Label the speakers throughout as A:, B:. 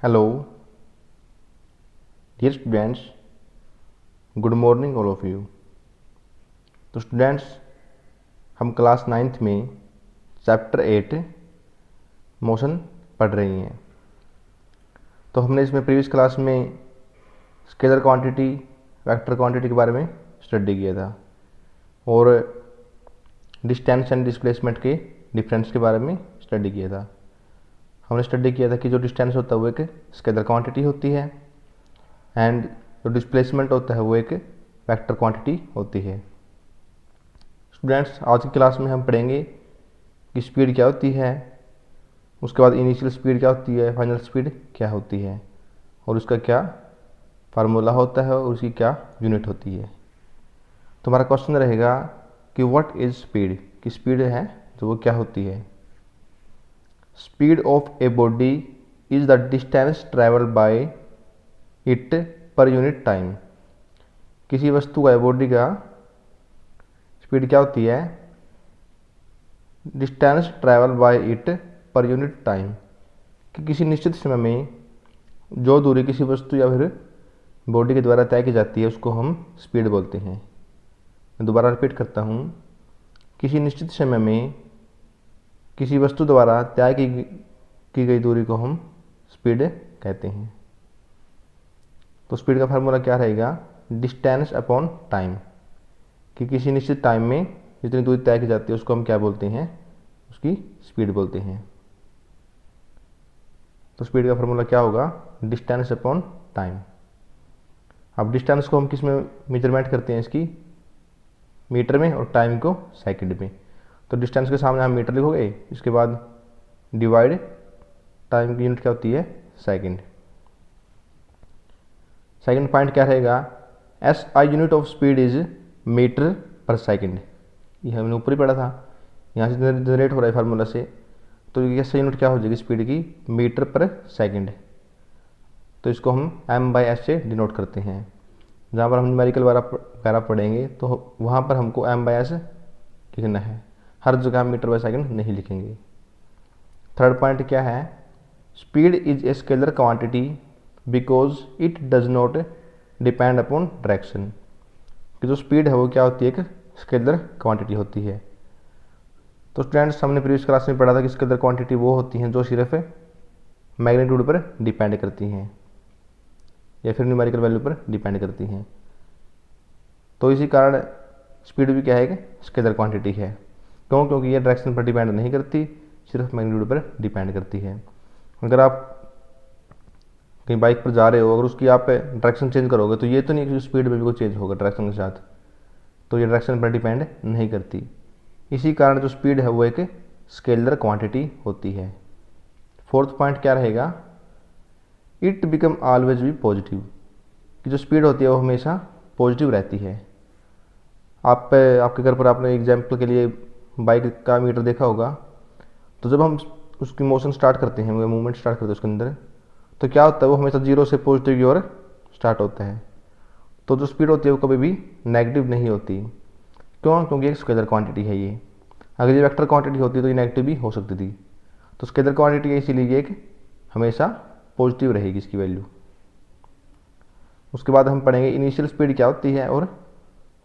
A: Hello dear students, good morning all of you. तो students, हम class 9th में chapter 8 motion पढ़ रही हैं। तो हमने इसमें प्रीवियस क्लास में स्केलर क्वांटिटी, वेक्टर क्वांटिटी के बारे में स्टडी किया था और डिस्टेंस एंड डिस्प्लेसमेंट के डिफरेंस के बारे में स्टडी किया था। हमने स्टडी किया था कि जो डिस्टेंस होता है वो एक स्केलर क्वांटिटी होती है एंड जो डिस्प्लेसमेंट होता है वो एक वेक्टर क्वांटिटी होती है। स्टूडेंट्स, आज की क्लास में हम पढ़ेंगे कि स्पीड क्या होती है, उसके बाद इनिशियल स्पीड क्या होती है, फाइनल स्पीड क्या होती है और उसका क्या फार्मूला होता है और उसकी क्या यूनिट होती है। तो हमारा क्वेश्चन रहेगा कि व्हाट इज स्पीड, कि स्पीड है तो वो क्या होती है। Speed of a body is the distance travel by it per unit time. किसी वस्तु का, बॉडी का स्पीड क्या होती है, distance travel by it per unit time, कि किसी निश्चित समय में जो दूरी किसी वस्तु या फिर बॉडी के द्वारा तय की जाती है उसको हम स्पीड बोलते हैं। मैं दोबारा रिपीट करता हूँ, किसी निश्चित समय में किसी वस्तु द्वारा तय की गई दूरी को हम स्पीड कहते हैं। तो स्पीड का फार्मूला क्या रहेगा, डिस्टेंस अपॉन टाइम, कि किसी निश्चित टाइम में जितनी दूरी तय की जाती है उसको हम क्या बोलते हैं, उसकी स्पीड बोलते हैं। तो स्पीड का फार्मूला क्या होगा, डिस्टेंस अपॉन टाइम। अब डिस्टेंस को हम किस में मेजरमेंट करते हैं, इसकी मीटर में, और टाइम को सेकंड में। तो डिस्टेंस के सामने हम मीटर लिखोगे, इसके बाद डिवाइड, टाइम की यूनिट क्या होती है, सेकंड। सेकंड पॉइंट क्या रहेगा, S I unit of speed is metre per second. ये हमने ऊपर ही पढ़ा था, यहाँ से जनरेट हो रहा है फार्मूला से। तो एस आई यूनिट क्या हो जाएगी स्पीड की, मीटर पर सेकंड। तो इसको हम एम बाई एस से डिनोट करते हैं। जहाँ पर हम न्यूमेरिकल वगैरह पढ़ेंगे तो वहाँ पर हमको एम बाई एस लिखना है, हर जगह हम मीटर बाई सेकंड नहीं लिखेंगे। थर्ड पॉइंट क्या है, speed is a scalar quantity because it does not depend upon direction. कि जो स्पीड है वो क्या होती है, एक स्केलर क्वांटिटी होती है। तो स्टूडेंट्स, हमने प्रीवियस क्लास में पढ़ा था कि स्केलर क्वांटिटी वो होती हैं जो सिर्फ मैग्नीट्यूड पर डिपेंड करती हैं या फिर न्यूमेरिकल वैल्यू पर डिपेंड करती हैं। तो इसी कारण स्पीड भी क्या है कि स्केलर क्वांटिटी है। क्यों? क्योंकि ये डायरेक्शन पर डिपेंड नहीं करती, सिर्फ मैग्नीट्यूड पर डिपेंड करती है। अगर आप कहीं बाइक पर जा रहे हो, अगर उसकी आप डायरेक्शन चेंज करोगे तो ये तो नहीं कि स्पीड में भी कोई चेंज होगा डायरेक्शन के साथ, तो ये डायरेक्शन पर डिपेंड नहीं करती। इसी कारण जो स्पीड है वो एक स्केलर क्वांटिटी होती है। फोर्थ पॉइंट क्या रहेगा, इट बिकम ऑलवेज भी पॉजिटिव, कि जो स्पीड होती है वो हमेशा पॉजिटिव रहती है। आपके घर पर आपने एग्जाम्पल के लिए बाइक का मीटर देखा होगा, तो जब हम उसकी मोशन स्टार्ट करते हैं, मूवमेंट स्टार्ट करते हैं उसके अंदर, तो क्या होता है वो हमेशा जीरो से पॉजिटिव की ओर स्टार्ट होता है। तो जो स्पीड होती है वो कभी भी नेगेटिव नहीं होती। क्यों? क्योंकि एक स्केलर क्वांटिटी है ये। अगर ये वेक्टर क्वांटिटी होती तो ये नेगेटिव भी हो सकती थी। तो स्केलर क्वांटिटी है, इसीलिए ये एक हमेशा पॉजिटिव रहेगी इसकी वैल्यू। उसके बाद हम पढ़ेंगे इनिशियल स्पीड क्या होती है और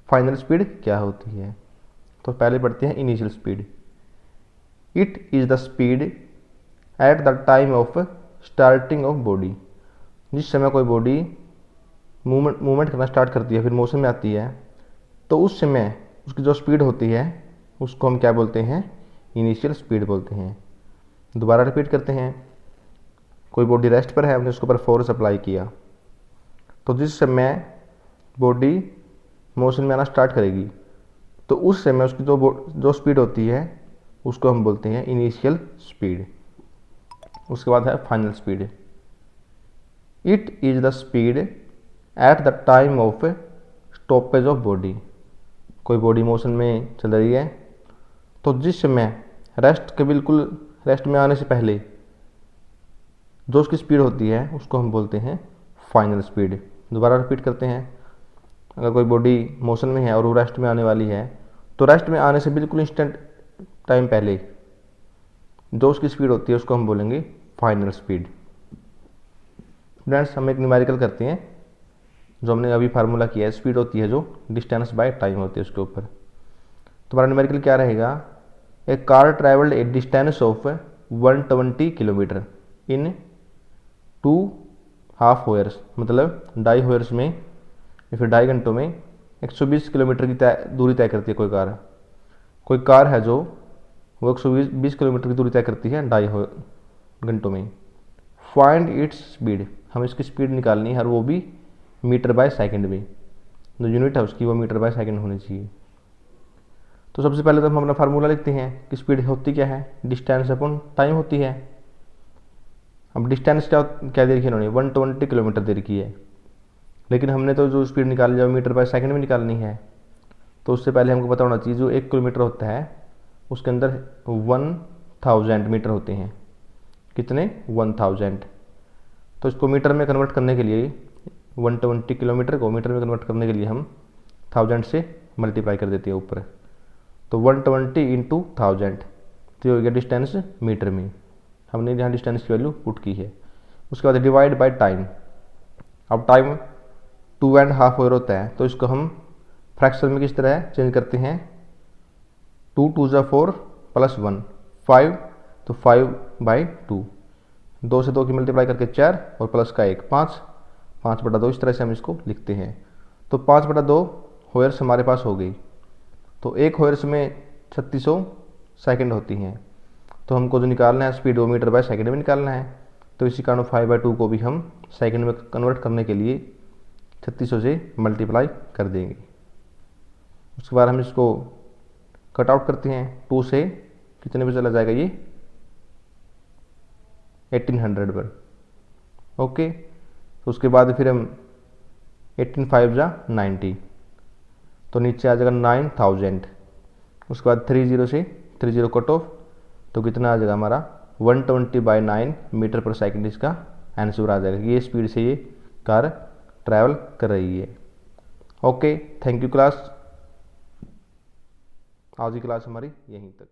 A: फाइनल स्पीड क्या होती है। तो पहले पढ़ते हैं initial speed. It is the speed at the time of starting of body. जिस समय कोई बॉडी मूवमेंट करना स्टार्ट करती है, फिर मोशन में आती है, तो उस समय उसकी जो स्पीड होती है उसको हम क्या बोलते हैं, इनिशियल स्पीड बोलते हैं। दोबारा रिपीट करते हैं, कोई बॉडी रेस्ट पर है, हमने उसके ऊपर फोर्स अप्लाई किया, तो जिस समय बॉडी मोशन में आना स्टार्ट करेगी तो उस समय उसकी जो स्पीड होती है उसको हम बोलते हैं इनिशियल स्पीड। उसके बाद है final speed. It is the speed at the time of stoppage of body. कोई बॉडी मोशन में चल रही है, तो जिस समय बिल्कुल रेस्ट में आने से पहले जो उसकी स्पीड होती है उसको हम बोलते हैं फाइनल स्पीड। दोबारा रिपीट करते हैं, अगर कोई बॉडी मोशन में है और वो रेस्ट में आने वाली है, तो रेस्ट में आने से बिल्कुल इंस्टेंट टाइम पहले जो उसकी स्पीड होती है उसको हम बोलेंगे फाइनल स्पीड। स्टूडेंट्स हम एक न्यूमेरिकल करते हैं, जो हमने अभी फार्मूला किया है, स्पीड होती है जो डिस्टेंस बाय टाइम होती है उसके ऊपर। तुम्हारा न्यूमेरिकल क्या रहेगा, a car travelled a distance of 120 kilometre in 2.5 hours, मतलब 2.5 आवर्स में या फिर 2.5 घंटों में 120 किलोमीटर की दूरी तय करती है कोई कार है जो वो 120 किलोमीटर की दूरी तय करती है 2.5 घंटों में। फाइंड इट्स स्पीड, हमें इसकी स्पीड निकालनी है और वो भी मीटर बाय सेकंड में, जो यूनिट है उसकी वो मीटर बाय सेकंड होनी चाहिए। तो सबसे पहले तो हम अपना फार्मूला लिखते हैं कि स्पीड होती क्या है, डिस्टेंस अपॉन टाइम होती है। अब डिस्टेंस क्या दे रखी है इन्होंने, 120 किलोमीटर दे रखी है, लेकिन हमने तो जो स्पीड निकालनी है वो मीटर बाय सेकंड में निकालनी है। तो उससे पहले हमको पता होना चाहिए जो 1 किलोमीटर होता है उसके अंदर 1000 मीटर होते हैं। कितने, 1000। तो इसको मीटर में कन्वर्ट करने के लिए 120 किलोमीटर को मीटर में कन्वर्ट करने के लिए हम 1000 से मल्टीप्लाई कर देते हैं ऊपर। तो 120 इंटू 1000 तो हो गया डिस्टेंस मीटर में, हमने यहाँ डिस्टेंस की वैल्यू पुट की है। उसके बाद डिवाइड बाय टाइम। अब टाइम 2.5 आवर होता है, तो इसको हम फ्रैक्शन में किस तरह चेंज करते हैं, 2 2 ज़ा 4 प्लस 1 5, तो 5/2, 2 से 2 की मल्टीप्लाई करके 4 और प्लस का 1 5, 5/2 इस तरह से हम इसको लिखते हैं। तो 5/2 हॉर्स हमारे पास हो गई। तो एक हॉर्स में 3600 सेकंड होती हैं, तो हमको जो निकालना है स्पीड वो मीटर बाय सेकंड में निकालना है। तो इसी कारण 5/2 को भी हम सेकंड में कन्वर्ट करने के लिए 3600 से मल्टीप्लाई कर देंगे। उसके बाद हम इसको कट आउट करते हैं, 2 से कितने पे चला जाएगा ये 1800 पर। ओके, तो उसके बाद फिर हम 18 5 ज़ा 90, तो नीचे आ जाएगा 9000। उसके बाद 30 से 30 कट ऑफ, तो कितना आ जाएगा हमारा 120/9 मीटर पर सेकंड इसका आंसर आ जाएगा। ये स्पीड से ये कार ट्रैवल कर रही है। Okay, thank you class. आज की क्लास हमारी यहीं तक।